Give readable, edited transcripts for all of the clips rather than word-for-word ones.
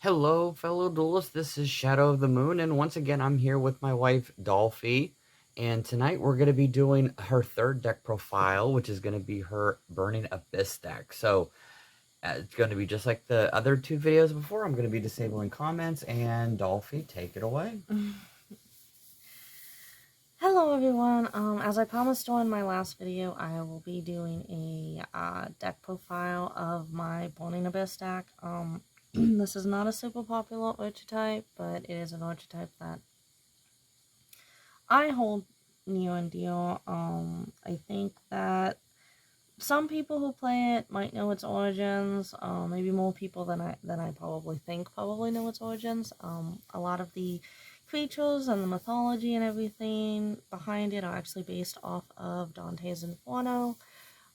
Hello, fellow duelists. This is Shadow of the Moon, and once again, I'm here with my wife, Dolphy. And tonight, we're going to be doing her third deck profile, which is going to be her Burning Abyss deck. So, it's going to be just like the other two videos before. I'm going to be disabling comments, and Dolphy, take it away. Hello everyone, as I promised in my last video, I will be doing a deck profile of my Burning Abyss deck. This is not a super popular archetype, but it is an archetype that I hold near and dear. I think that some people who play it might know its origins. Maybe more people than I probably think probably know its origins. A lot of the creatures and the mythology and everything behind it are actually based off of Dante's Inferno,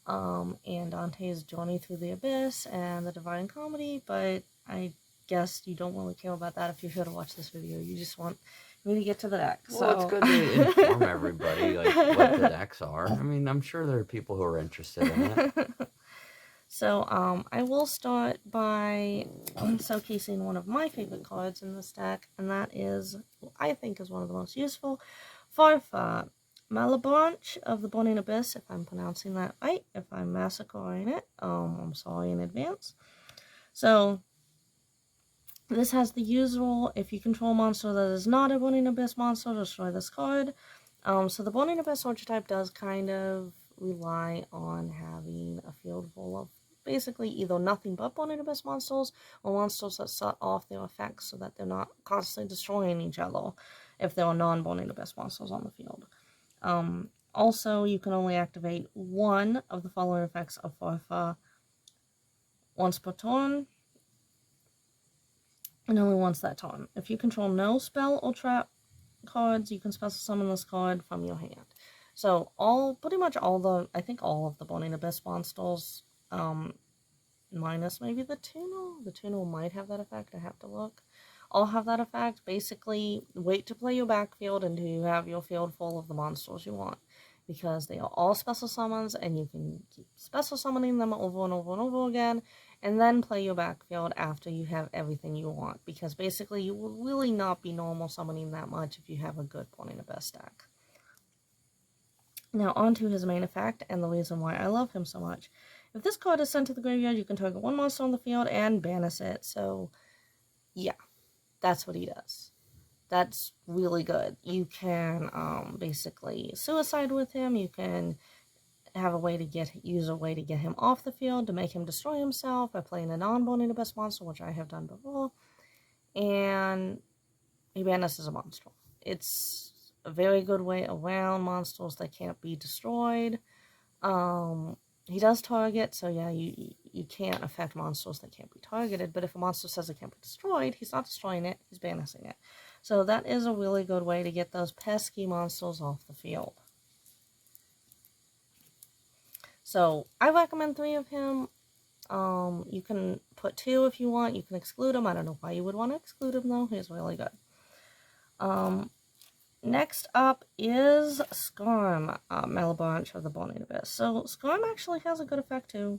and Dante's journey through the abyss and the Divine Comedy. But I guess you don't really care about that if you're here to watch this video. You just want me to get to the deck. Well, it's good to inform everybody like what the decks are. I mean, I'm sure there are people who are interested in it. So, I will start by showcasing one of my favorite cards in this deck, and that is, I think, is one of the most useful, Farfa, Malebranche of the Burning Abyss, if I'm pronouncing that right. If I'm massacring it, I'm sorry in advance. So, this has the usual, if you control a monster that is not a Burning Abyss monster, destroy this card. So the Burning Abyss archetype does kind of rely on having a field full of basically either nothing but Burning Abyss monsters or monsters that set off their effects so that they're not constantly destroying each other if there are non-Burning Abyss monsters on the field. Also, you can only activate one of the following effects of Farfa once per turn, and only once that turn. If you control no spell or trap cards, you can special summon this card from your hand. So pretty much all of the Burning Abyss monsters, minus maybe the Tunnel. The Tunnel might have that effect, I have to look. All have that effect. Basically, wait to play your backfield until you have your field full of the monsters you want. Because they are all special summons, and you can keep special summoning them over and over and over again, and then play your backfield after you have everything you want. Because basically, you will really not be normal summoning that much if you have a good Burning Abyss deck. Now, on to his main effect, and the reason why I love him so much. If this card is sent to the graveyard, you can target one monster on the field and banish it. So, yeah, that's what he does. That's really good. You can basically suicide with him. You can have a way to use a way to get him off the field to make him destroy himself by playing a non-Burning Abyss monster, which I have done before. And he banishes a monster. It's a very good way around monsters that can't be destroyed. He does target, so yeah, you can't affect monsters that can't be targeted, but if a monster says it can't be destroyed, he's not destroying it, he's banishing it. So that is a really good way to get those pesky monsters off the field. So I recommend 3 of him. You can put 2 if you want, you can exclude him. I don't know why you would want to exclude him though, he's really good. Next up is Skarm, Malebranche of the Burning Abyss. So Skarm actually has a good effect too.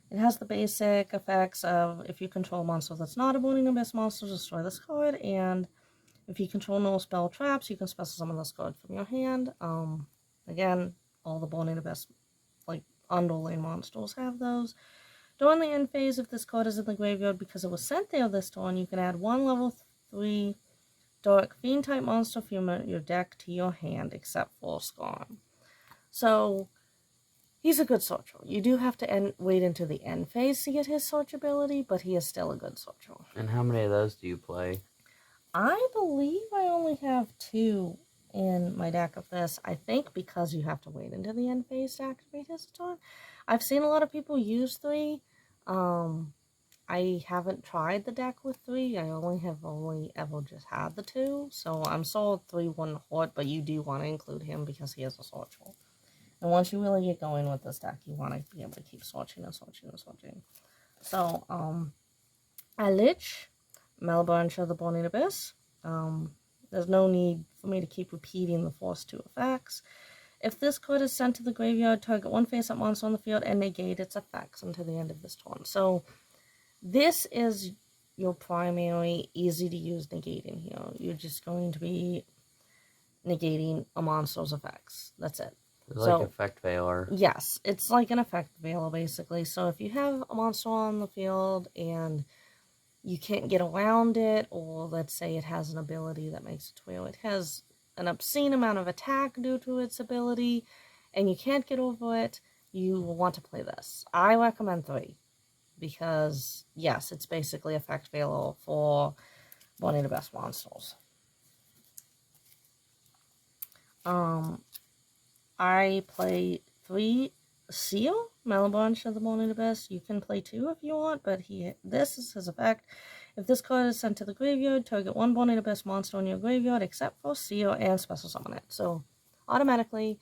It has the basic effects of if you control a monster that's not a Burning Abyss monster, destroy this card, and if you control no spell traps, you can special summon this card from your hand. Again, all the Burning Abyss, like, underlane monsters have those. During the end phase, if this card is in the graveyard because it was sent there this turn, you can add 1 level 3 Dark Fiend type monster from your deck to your hand, except for Skarm. So, he's a good sorcerer. You do have to wait into the end phase to get his search ability, but he is still a good sorcerer. And how many of those do you play? I believe I only have 2 in my deck of this. I think because you have to wait into the end phase to activate his turn. I've seen a lot of people use 3. I haven't tried the deck with 3. I only ever just had the 2. So I'm sold 3 wouldn't hurt, but you do want to include him because he is a sorcerer. And once you really get going with this deck, you want to be able to keep swatching and swatching and swatching. So, Lich, Malebranche of the Burning Abyss. There's no need for me to keep repeating the first 2 effects. If this card is sent to the graveyard, target 1 face-up monster on the field and negate its effects until the end of this turn. So, this is your primary easy to use negate in here. You're just going to be negating a monster's effects. That's it. Like effect veiler. Yes, it's like an effect veiler basically. So if you have a monster on the field and you can't get around it, or let's say it has an ability that makes it where it has an obscene amount of attack due to its ability, and you can't get over it, you will want to play this. I recommend 3, because yes, it's basically effect veiler for one of the best monsters. I play 3 Seal, Malabranche of the Morning Abyss. You can play 2 if you want, but this is his effect. If this card is sent to the graveyard, target 1 Morning Abyss monster in your graveyard except for Seal and special summon it. So automatically,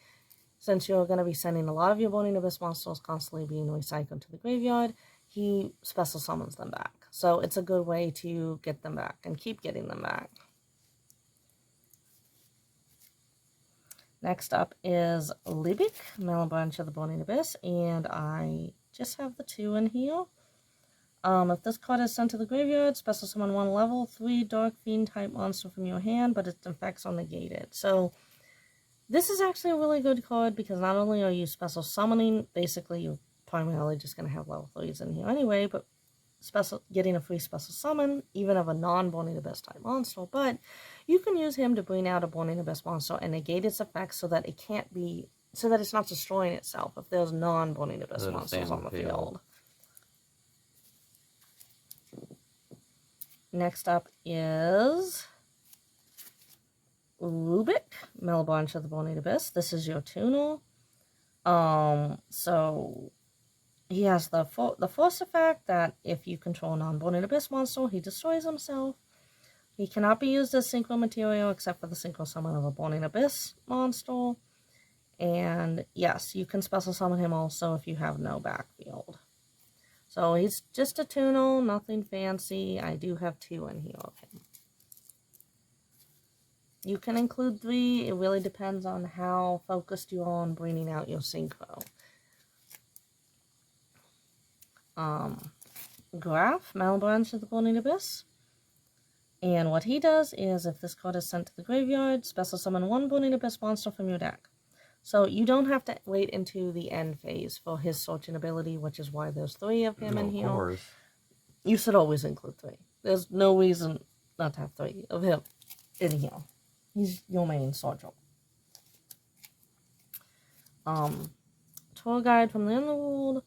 since you're going to be sending a lot of your Morning Abyss monsters constantly being recycled to the graveyard, he special summons them back. So it's a good way to get them back and keep getting them back. Next up is Libic, Malabranche of the Burning Abyss, and I just have the 2 in here. If this card is sent to the graveyard, special summon 1 level 3 Dark Fiend type monster from your hand, but its effects are negated. So this is actually a really good card because not only are you special summoning, basically you're primarily just going to have level 3s in here anyway, but getting a free special summon, even of a non-Burning Abyss type monster, but you can use him to bring out a Burning Abyss monster and negate its effects so that it can't be, so that it's not destroying itself if there's non-Burning Abyss monsters on the field. Next up is Lubic, Malabranche of the Burning Abyss. This is your tuner. So he has the force effect that if you control a non-Burning Abyss monster, he destroys himself. He cannot be used as synchro material except for the synchro summon of a Burning Abyss monster. And yes, you can special summon him also if you have no backfield. So he's just a tuner, nothing fancy. I do have 2 in here of him. You can include 3. It really depends on how focused you are on bringing out your synchro. Graph, Malabranche of the Burning Abyss. And what he does is, if this card is sent to the graveyard, special summon 1 Burning Abyss monster from your deck. So you don't have to wait into the end phase for his sorting ability, which is why there's 3 of him in here. Of course. You should always include 3. There's no reason not to have 3 of him in here. He's your main soldier. Tour Guide from the Underworld.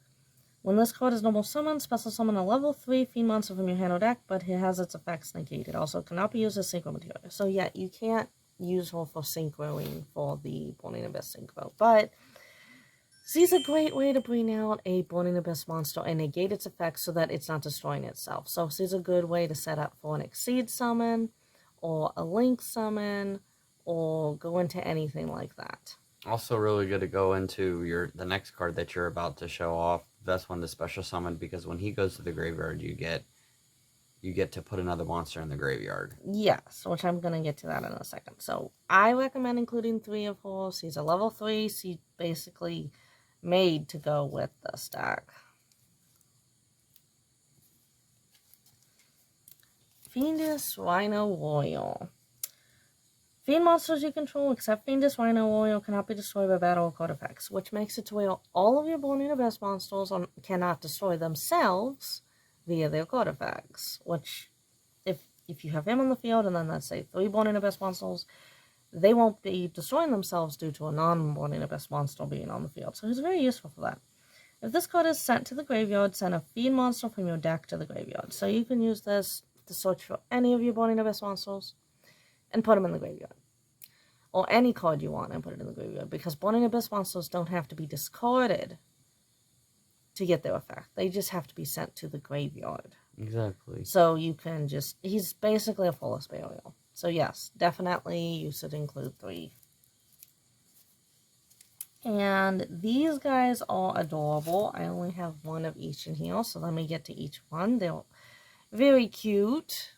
When this card is normal summoned, special summon a level 3 Fiend monster from your hand or deck, but it has its effects negated. Also cannot be used as synchro material. So yeah, you can't use her for synchroing for the Burning Abyss synchro, but she's a great way to bring out a Burning Abyss monster and negate its effects so that it's not destroying itself. So she's a good way to set up for an Exceed summon, or a Link summon, or go into anything like that. Also really good to go into the next card that you're about to show off. Best one to special summon, because when he goes to the graveyard, you get to put another monster in the graveyard. Yes, which I'm going to get to that in a second. So I recommend including 3 of her. She's a level 3. She's basically made to go with the stack. Fiendish Rhino Warrior. Fiend monsters you control, except Fiendish Rhino Warrior, cannot be destroyed by battle or card effects, which makes it to where all of your Burning Abyss monsters cannot destroy themselves via their card effects, which, if you have him on the field, and then let's say 3 Burning Abyss monsters, they won't be destroying themselves due to a non-Burning Abyss monster being on the field, so he's very useful for that. If this card is sent to the graveyard, send a Fiend monster from your deck to the graveyard. So you can use this to search for any of your Burning Abyss monsters and put them in the graveyard. Or any card you want and put it in the graveyard, because Burning Abyss monsters don't have to be discarded to get their effect. They just have to be sent to the graveyard. Exactly. So you can just, he's basically a Fullest Burial. So yes, definitely you should include 3. And these guys are adorable. I only have 1 of each in here, so let me get to each one. They're very cute.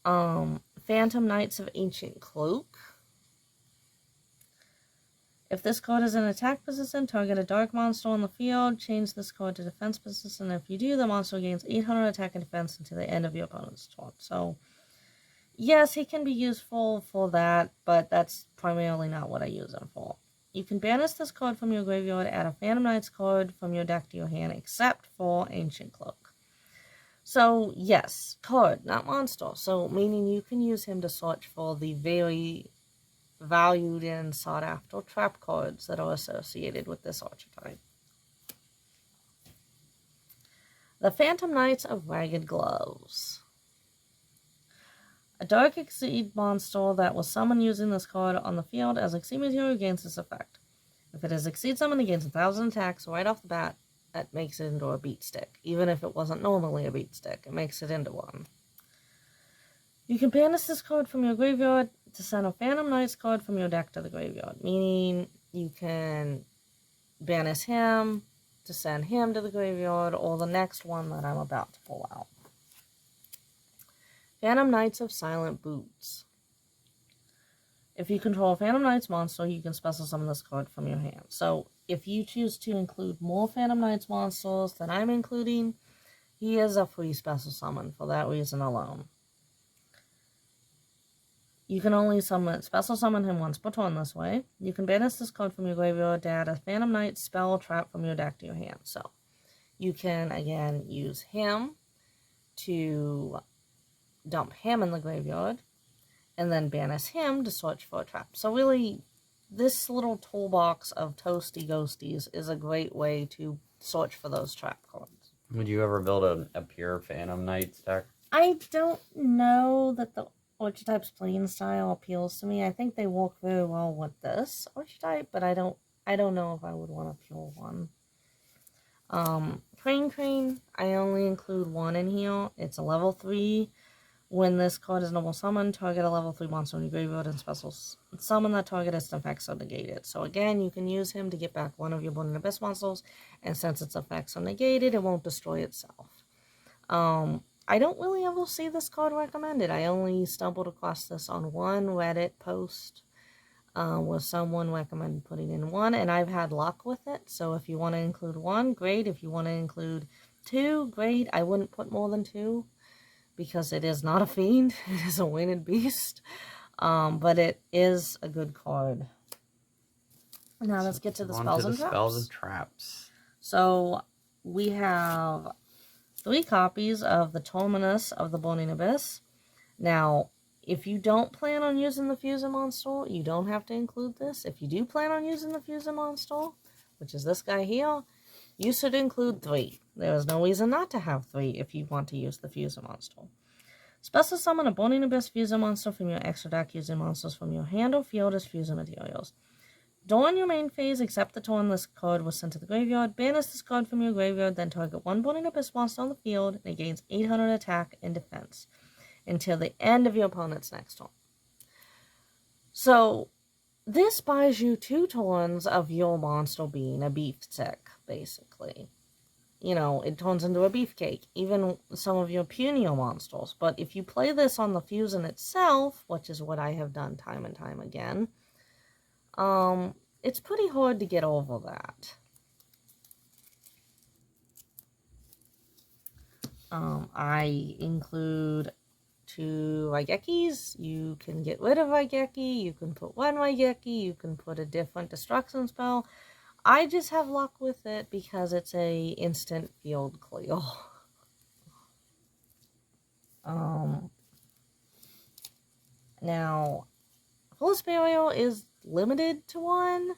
Phantom Knights of Ancient Cloak. If this card is in attack position, target a dark monster on the field, change this card to defense position. If you do, the monster gains 800 attack and defense until the end of your opponent's turn. So, yes, he can be useful for that, but that's primarily not what I use him for. You can banish this card from your graveyard, add a Phantom Knights card from your deck to your hand, except for Ancient Cloak. So, yes, card, not monster. So, meaning you can use him to search for the very valued and sought after trap cards that are associated with this archetype. The Phantom Knights of Ragged Gloves. A Dark Exceed monster that was summoned using this card on the field as Exceed material gains this effect. If it is Exceed summoned, it gains 1,000 attacks right off the bat. That makes it into a beat stick. Even if it wasn't normally a beat stick, it makes it into one. You can banish this card from your graveyard to send a Phantom Knights card from your deck to the graveyard, meaning you can banish him to send him to the graveyard, or the next one that I'm about to pull out. Phantom Knights of Silent Boots. If you control a Phantom Knights monster, you can special summon this card from your hand. So, if you choose to include more Phantom Knights monsters than I'm including, he is a free special summon for that reason alone. You can only special summon him once per turn this way. You can banish this card from your graveyard to add a Phantom Knight spell trap from your deck to your hand. So, you can, again, use him to dump him in the graveyard, and then banish him to search for a trap. So really, this little toolbox of toasty ghosties is a great way to search for those trap cards. Would you ever build a pure Phantom Knights deck? I don't know that the Archetype's playing style appeals to me. I think they work very well with this archetype, but I don't know if I would want a pure one. Crane, I only include one in here. It's a level 3. When this card is normal summoned, target a level 3 monster in your graveyard and special summon that target its effects are negated. So again, you can use him to get back one of your Burning Abyss monsters, and since its effects are negated, it won't destroy itself. I don't really ever see this card recommended. I only stumbled across this on one Reddit post where someone recommended putting in one, and I've had luck with it. So if you want to include one, great. If you want to include 2, great. I wouldn't put more than 2. Because it is not a fiend, it is a winged beast, but it is a good card. Now let's get to the spells and traps. Spells and traps. So we have 3 copies of the Terminus of the Burning Abyss. Now, if you don't plan on using the Fusion Monster, you don't have to include this. If you do plan on using the Fusion Monster, which is this guy here, you should include 3. There is no reason not to have 3 if you want to use the Fusion Monster. Special summon a Burning Abyss Fusion Monster from your extra deck using monsters from your hand or field as fusion materials. During your main phase, except the turn this card was sent to the graveyard, banish this card from your graveyard, then target one Burning Abyss monster on the field, and it gains 800 attack and defense until the end of your opponent's next turn. So, this buys you 2 turns of your monster being a beefstick, basically. You know, it turns into a beefcake, even some of your puny monsters. But if you play this on the Fusion itself, which is what I have done time and time again, it's pretty hard to get over that. I include 2 Raigekis. You can get rid of Raigeki, you can put 1 Raigeki, you can put a different destruction spell. I just have luck with it because it's a instant field clear. Now, Fullest Burial is limited to 1.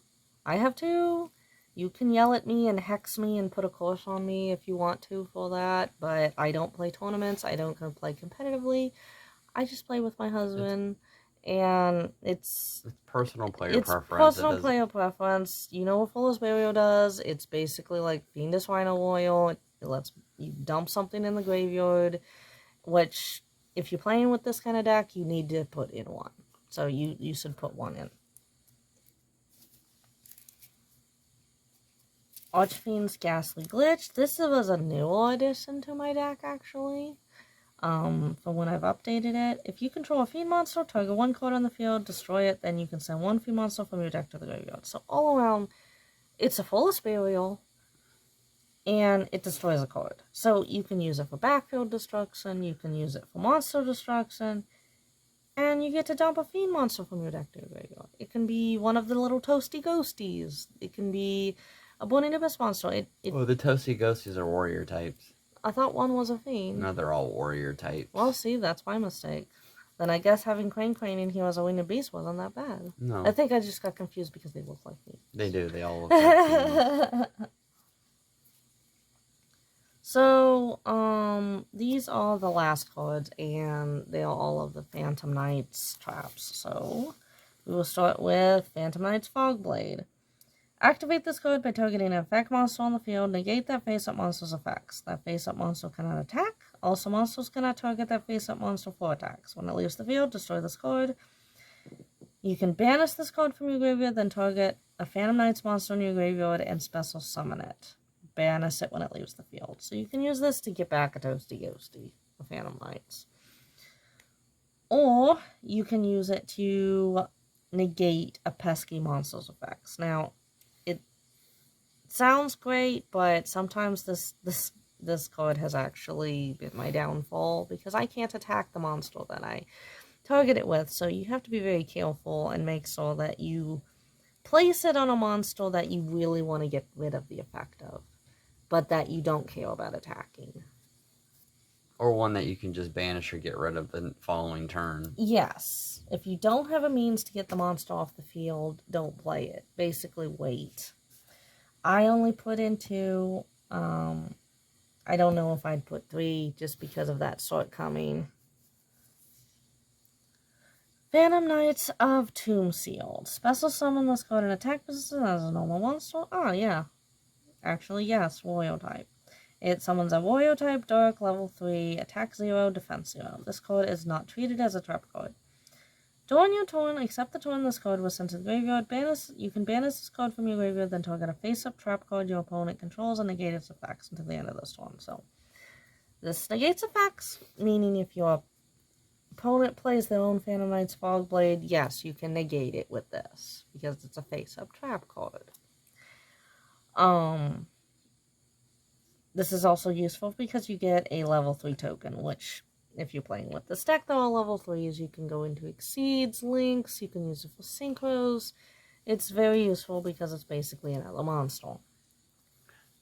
I have 2. You can yell at me and hex me and put a curse on me if you want to for that, but I don't play tournaments. I don't play competitively. I just play with my husband. And it's personal player preference. It's personal player preference. You know what Fullest Burial does? It's basically like Fiendish Rhino Royal. It lets you dump something in the graveyard, which, if you're playing with this kind of deck, you need to put in 1. So you should put 1 in. Archfiend's Ghastly Glitch. This was a newer addition to my deck, actually. from when I've updated it. If you control a fiend monster, target one card on the field, destroy it, then you can send one fiend monster from your deck to the graveyard. So all around, it's a full burial, and it destroys a card. So you can use it for backfield destruction, you can use it for monster destruction, and you get to dump a fiend monster from your deck to your graveyard. It can be one of the little toasty ghosties. It can be a Burning Abyss monster. Oh, the toasty ghosties are warrior types. I thought one was a fiend. No, they're all warrior types. Well, see, that's my mistake. Then I guess having Crane in here as a winged beast wasn't that bad. No. I think I just got confused because they look like me. They do. They all look like me. So, these are the last cards, and they are all of the Phantom Knight's traps. So, we will start with Phantom Knight's Fogblade. Activate this card by targeting an effect monster on the field. Negate that face-up monster's effects. That face-up monster cannot attack. Also, monsters cannot target that face-up monster for attacks. When it leaves the field, destroy this card. You can banish this card from your graveyard, then target a Phantom Knight's monster in your graveyard and special summon it. Banish it when it leaves the field. So you can use this to get back a Toasty Ghosty, the Phantom Knights. Or you can use it to negate a pesky monster's effects. Now, it sounds great, but sometimes this card has actually been my downfall because I can't attack the monster that I target it with. So you have to be very careful and make sure that you place it on a monster that you really want to get rid of the effect of, but that you don't care about attacking. Or one that you can just banish or get rid of the following turn. Yes. If you don't have a means to get the monster off the field, don't play it. Basically, wait. I only put in 2. I don't know if I'd put 3 just because of that shortcoming. Phantom Knights of Tomb Sealed. Special summon this card in attack position as a normal monster. Oh, yeah. Actually, yes, Warrior type. It summons a Warrior type, Dark, level 3, attack 0, defense 0. This card is not treated as a trap card. During your turn, except the turn this card was sent to the graveyard, you can banish this card from your graveyard, then target a face-up trap card your opponent controls and negate its effects until the end of this turn. So, this negates effects, meaning if your opponent plays their own Phantom Knight's Fogblade, yes, you can negate it with this, because it's a face-up trap card. This is also useful because you get a level 3 token, which, if you're playing with this deck, though, level 3s, you can go into Exceeds, Links, you can use it for Synchros. It's very useful because it's basically another monster.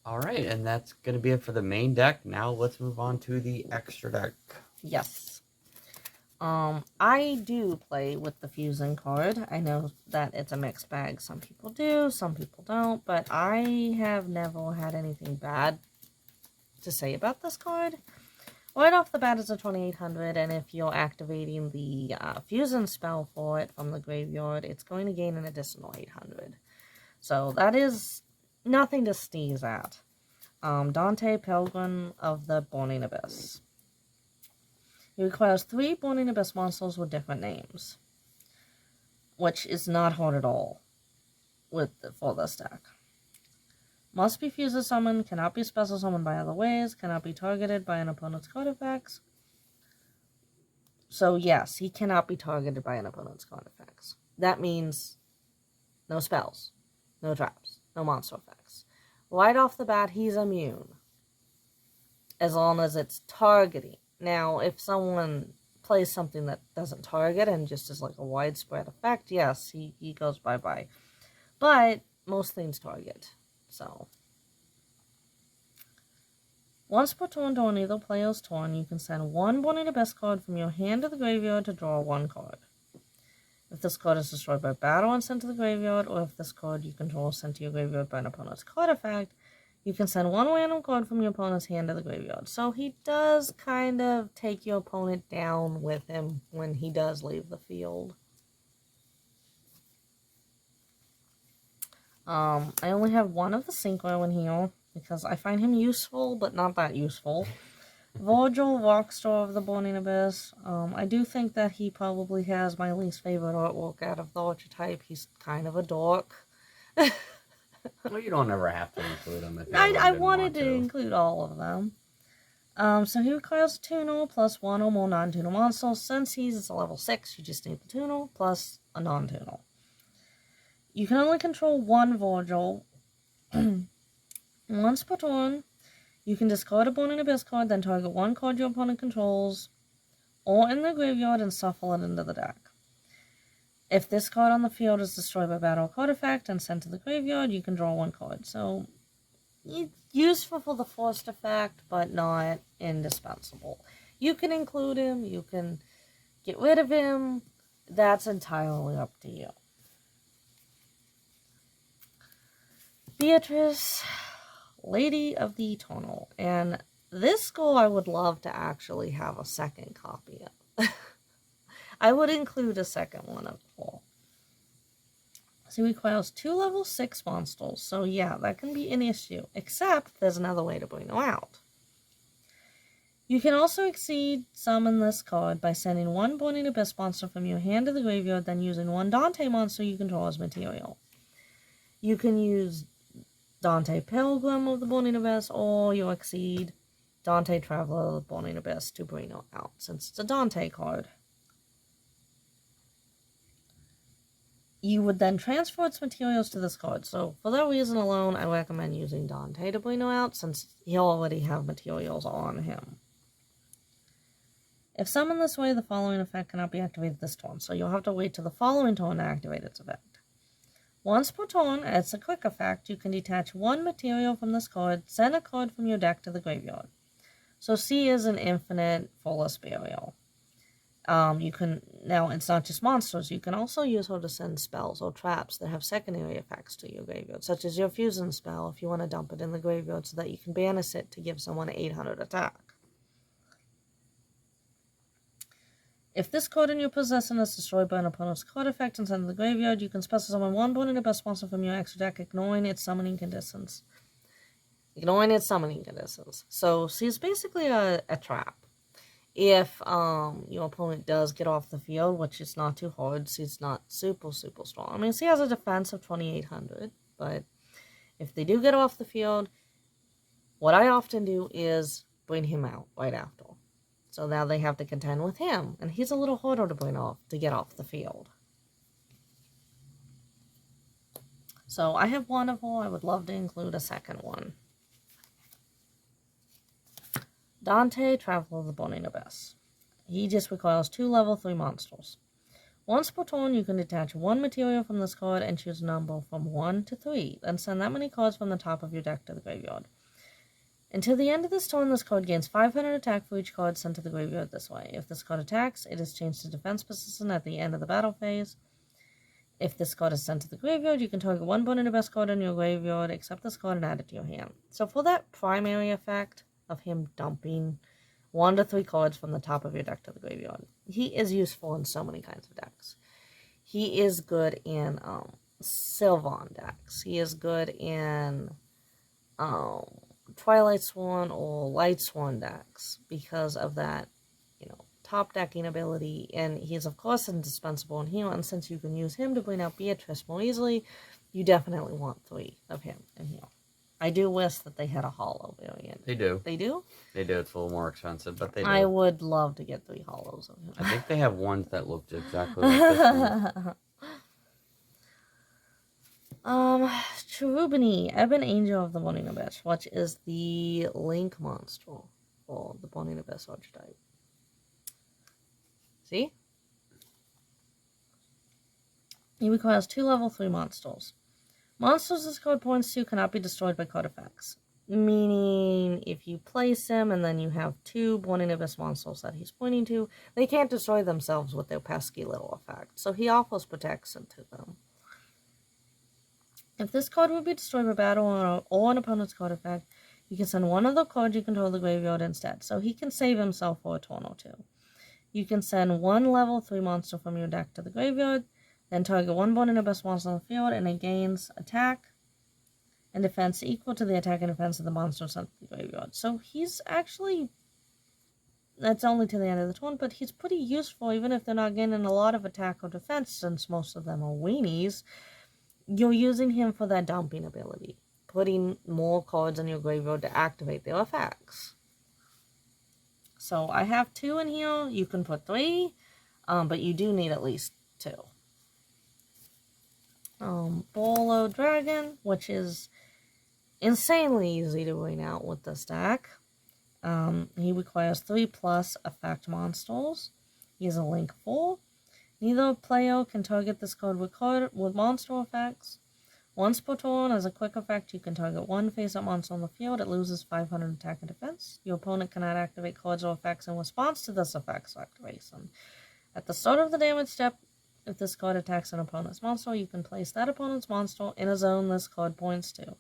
Alright, and that's going to be it for the main deck. Now let's move on to the extra deck. Yes. I do play with the Fusion card. I know that it's a mixed bag. Some people do, some people don't, but I have never had anything bad to say about this card. Right off the bat, it's a 2800, and if you're activating the Fusion spell for it from the graveyard, it's going to gain an additional 800. So that is nothing to sneeze at. Dante, Pilgrim of the Burning Abyss. It requires 3 Burning Abyss monsters with different names, which is not hard at all for this deck. Must be Fusion summoned, cannot be special summoned by other ways, cannot be targeted by an opponent's card effects. So yes, he cannot be targeted by an opponent's card effects. That means no spells, no traps, no monster effects. Right off the bat, he's immune, as long as it's targeting. Now, if someone plays something that doesn't target and just is like a widespread effect, yes, he goes bye-bye. But most things target, so. Once per turn during either player's turn, you can send 1 Burning Abyss card from your hand to the graveyard to draw 1 card. If this card is destroyed by battle and sent to the graveyard, or if this card you control is sent to your graveyard by an opponent's card effect, you can send 1 random card from your opponent's hand to the graveyard. So he does kind of take your opponent down with him when he does leave the field. I only have 1 of the Synchro in here because I find him useful, but not that useful. Virgil, Rockstar of the Burning Abyss. I do think that he probably has my least favorite artwork out of the Archetype. He's kind of a dork. Well, you don't ever have to include them if you I didn't wanted want to include all of them. So he requires a tuner plus one or more non-tuner monsters. Since he's a level 6, you just need the tuner plus a non-tuner. You can only control one Virgil once per turn. You can discard a Burning Abyss card, then target one card your opponent controls, or in the graveyard and shuffle it into the deck. If this card on the field is destroyed by battle or card effect and sent to the graveyard, you can draw one card. So, it's useful for the forced effect, but not indispensable. You can include him, you can get rid of him, that's entirely up to you. Beatrice, Lady of the Eternal, and this skull I would love to actually have a second copy of. I would include a second one of all. So he requires 2 level 6 monsters, so yeah, that can be an issue, except there's another way to bring them out. You can also exceed summon this card by sending one Burning Abyss monster from your hand to the graveyard, then using one Dante monster you control as material. You can use Dante Pilgrim of the Burning Abyss, or you exceed Dante Traveler of the Burning Abyss to bring it out, since it's a Dante card. You would then transfer its materials to this card, so for that reason alone, I recommend using Dante to bring it out, since he'll already have materials on him. If summoned this way, the following effect cannot be activated this turn, so you'll have to wait till the following turn to activate its effect. Once per turn, it's a quick effect, you can detach one material from this card, send a card from your deck to the graveyard. So C is an infinite fullest burial. You can, now it's not just monsters, you can also use her to send spells or traps that have secondary effects to your graveyard, such as your fusion spell if you want to dump it in the graveyard so that you can banish it to give someone 800 attack. If this card in your possession is destroyed by an opponent's card effect and sent to the graveyard, you can special summon one Burning Abyss monster from your extra deck, ignoring its summoning conditions. So she's basically a trap. If your opponent does get off the field, which is not too hard, she's not super strong. I mean, she has a defense of 2800, but if they do get off the field, what I often do is bring him out right after. So now they have to contend with him, and he's a little harder to get off the field. So I have one of all. I would love to include a second one. Dante, Traveler of the Burning Abyss. He just requires 2 level 3 monsters. Once per turn, you can detach one material from this card and choose a number from 1 to 3, then send that many cards from the top of your deck to the graveyard. Until the end of this turn, this card gains 500 attack for each card sent to the graveyard this way. If this card attacks, it is changed to defense position at the end of the battle phase. If this card is sent to the graveyard, you can target one Burning Abyss card in your graveyard, except this card, and add it to your hand. So for that primary effect of him dumping 1 to 3 cards from the top of your deck to the graveyard, he is useful in so many kinds of decks. He is good in Sylvan decks. He is good in Twilight Swan or Light Swan decks because of that, top decking ability, and he's of course indispensable in heal, and since you can use him to bring out Beatrice more easily, you definitely want 3 of him in heal. I do wish that they had a hollow variant. They do. They do? They do. It's a little more expensive, but they do. I would love to get 3 hollows of him. I think they have ones that looked exactly like this one. Cherubini, Ebon Angel of the Burning Abyss, which is the Link monster for the Burning Abyss Archetype. See? He requires 2 level 3 monsters. Monsters this card points to cannot be destroyed by card effects. Meaning, if you place him and then you have 2 Burning Abyss monsters that he's pointing to, they can't destroy themselves with their pesky little effect. So he offers protection to them. If this card would be destroyed by battle or an opponent's card effect, you can send one of the cards you control to the graveyard instead. So he can save himself for a turn or 2. You can send 1 level 3 monster from your deck to the graveyard, then target 1 Burning Abyss monster on the field, and it gains attack and defense equal to the attack and defense of the monster sent to the graveyard. So he's actually, that's only to the end of the turn, but he's pretty useful even if they're not gaining a lot of attack or defense, since most of them are weenies. You're using him for that dumping ability, putting more cards in your graveyard to activate their effects. So I have 2 in here. You can put 3, but you do need at least 2. Bolo Dragon, which is insanely easy to bring out with this deck. He requires 3+ effect monsters. He is a link 4. Neither player can target this card with monster effects. Once per turn, as a quick effect, you can target 1 face-up monster on the field. It loses 500 attack and defense. Your opponent cannot activate cards or effects in response to this effect's activation. At the start of the damage step, if this card attacks an opponent's monster, you can place that opponent's monster in a zone this card points to,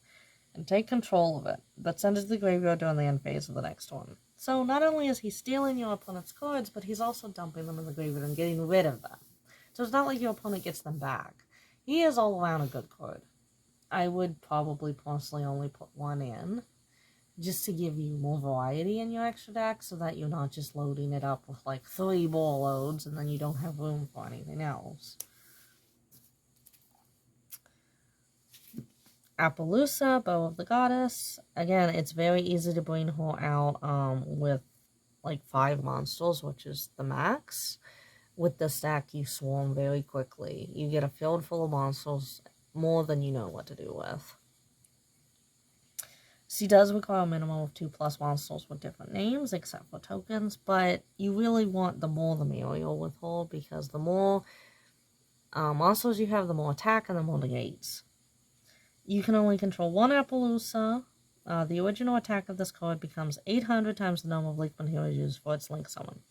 and take control of it, but send it to the graveyard during the end phase of the next turn. So not only is he stealing your opponent's cards, but he's also dumping them in the graveyard and getting rid of them. So it's not like your opponent gets them back. He is all around a good card. I would probably personally only put 1 in, just to give you more variety in your extra deck, so that you're not just loading it up with like 3 ball loads and then you don't have room for anything else. Appaloosa, Bow of the Goddess. Again, it's very easy to bring her out with like 5 monsters, which is the max. With this deck, you swarm very quickly. You get a field full of monsters, more than you know what to do with. She does require a minimum of 2+ monsters with different names, except for tokens, but you really want the more the merrier with her, because the more monsters you have, the more attack and the more negates. You can only control 1 Appaloosa. The original attack of this card becomes 800 times the number of link materials used for its link summon.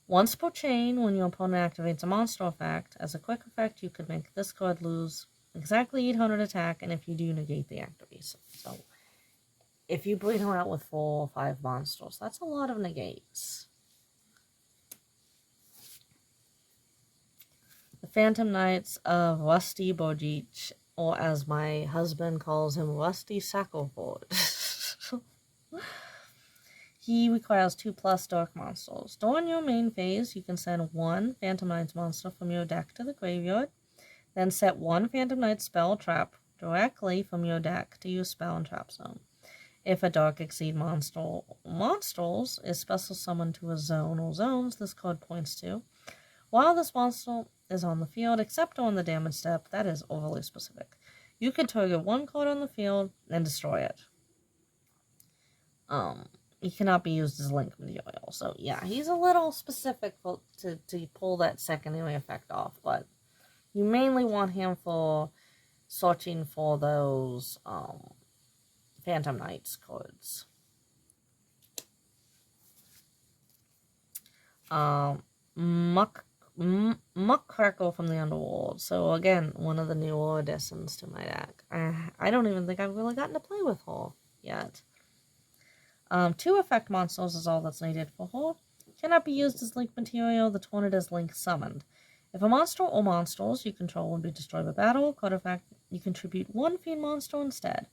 Once per chain, when your opponent activates a monster effect, as a quick effect, you could make this card lose exactly 800 attack, and if you do, negate the activation. So, if you bring her out with 4 or 5 monsters, that's a lot of negates. The Phantom Knights of Rusty Borgich, or as my husband calls him, Rusty Sackleford. He requires 2+ dark monsters. During your main phase, you can send 1 Phantom Knights monster from your deck to the graveyard, then set 1 Phantom Knight spell trap directly from your deck to use spell and trap zone. If a Dark Exceed monsters is special summoned to a zone or zones this card points to, while this monster is on the field, except on the damage step, that is overly specific. You can target 1 card on the field and destroy it. He cannot be used as link material. So yeah, he's a little specific to pull that secondary effect off, but you mainly want him for searching for those Phantom Knights cards. Muckrackle from the Underworld. So again, one of the newer additions to my deck. I don't even think I've really gotten to play with her yet. 2 effect monsters is all that's needed for her. Cannot be used as link material. The turn it is link summoned. If a monster or monsters you control would be destroyed by battle, card effect, you contribute 1 fiend monster instead.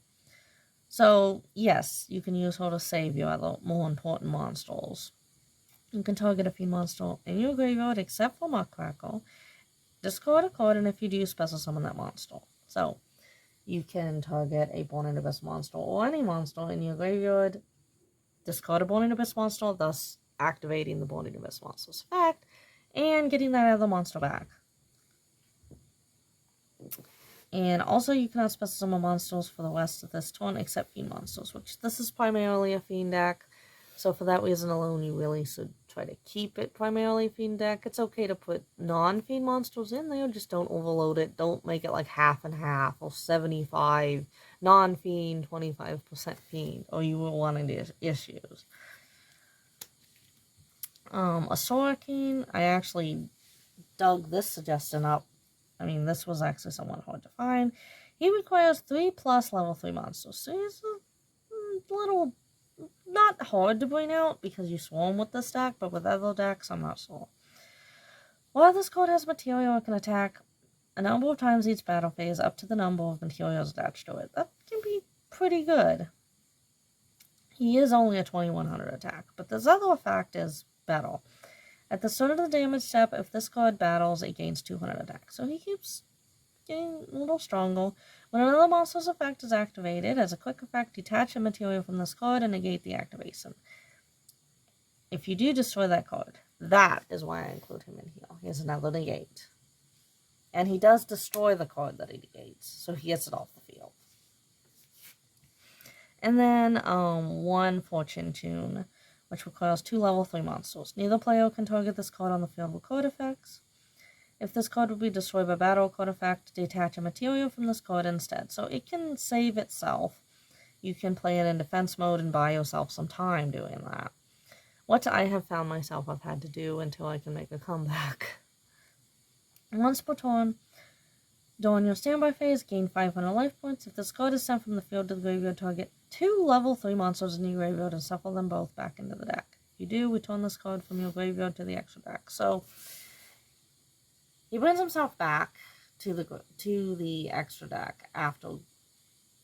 So, yes, you can use her to save your other more important monsters. You can target a fiend monster in your graveyard except for Muckrackle. Discard a card, and if you do, special summon that monster. So, you can target a Burning Abyss monster or any monster in your graveyard, discard a Burning Abyss monster, thus activating the Burning Abyss monster's effect, and getting that other monster back. And also you cannot special summon monsters for the rest of this turn except fiend monsters, which this is primarily a fiend deck. So for that reason alone, you really should try to keep it primarily fiend deck. It's okay to put non-fiend monsters in there, just don't overload it. Don't make it like half and half, or 75 non-fiend, 25% fiend, or you will run into issues. A Sorokin, I actually dug this suggestion up. I mean, this was actually somewhat hard to find. He requires 3+ level 3 monsters. So he's a little not hard to bring out because you swarm with this deck, but with other decks, I'm not sure. While this card has material, it can attack a number of times each battle phase up to the number of materials attached to it. That can be pretty good. He is only a 2100 attack, but this other effect is battle. At the start of the damage step, if this card battles, it gains 200 attack. So he keeps getting a little stronger. When another monster's effect is activated, as a quick effect, detach a material from this card and negate the activation. if you do destroy that card, that is why I include him in here. He has another negate. And he does destroy the card that he negates, so he gets it off the field. And then 1 Fortune Tune, which requires 2 level 3 monsters. Neither player can target this card on the field with card effects. If this card would be destroyed by battle or card effect, detach a material from this card instead. So it can save itself. You can play it in defense mode and buy yourself some time doing that. What I have found myself I've had to do until I can make a comeback. Once per turn, during your standby phase, gain 500 life points. If this card is sent from the field to the graveyard, target 2 level 3 monsters in your graveyard and shuffle them both back into the deck. If you do, return this card from your graveyard to the extra deck. So he brings himself back to the extra deck after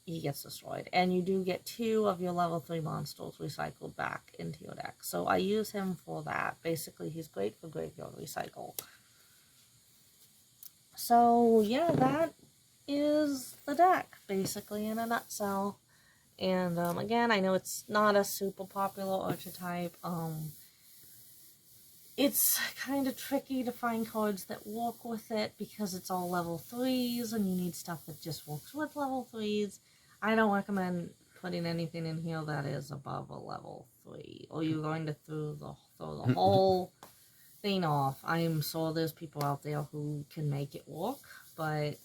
he gets destroyed, and you do get 2 of your level 3 monsters recycled back into your deck. So I use him for that. Basically, he's great for graveyard recycle. So yeah, that is the deck basically in a nutshell. And again, I know it's not a super popular archetype. It's kind of tricky to find cards that work with it because it's all level 3s and you need stuff that just works with level 3s. I don't recommend putting anything in here that is above a level 3, or you're going to throw the whole thing off. I am sure there's people out there who can make it work, but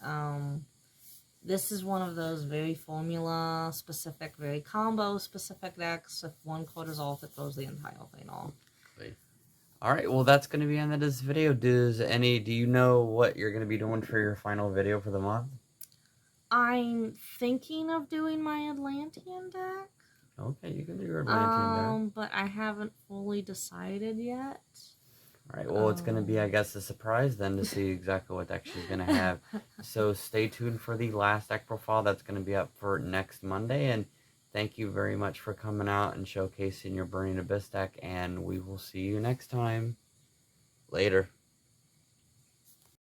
this is one of those very formula specific, very combo specific decks. If one card is off, it throws the entire thing off. Alright, well that's going to be the end of this video. Do you know what you're going to be doing for your final video for the month? I'm thinking of doing my Atlantean deck. Okay, you can do your Atlantean deck. But I haven't fully decided yet. Alright, well it's going to be, I guess, a surprise then to see exactly what deck she's going to have. So stay tuned for the last deck profile that's going to be up for next Monday, and thank you very much for coming out and showcasing your Burning Abyss deck, and we will see you next time. Later.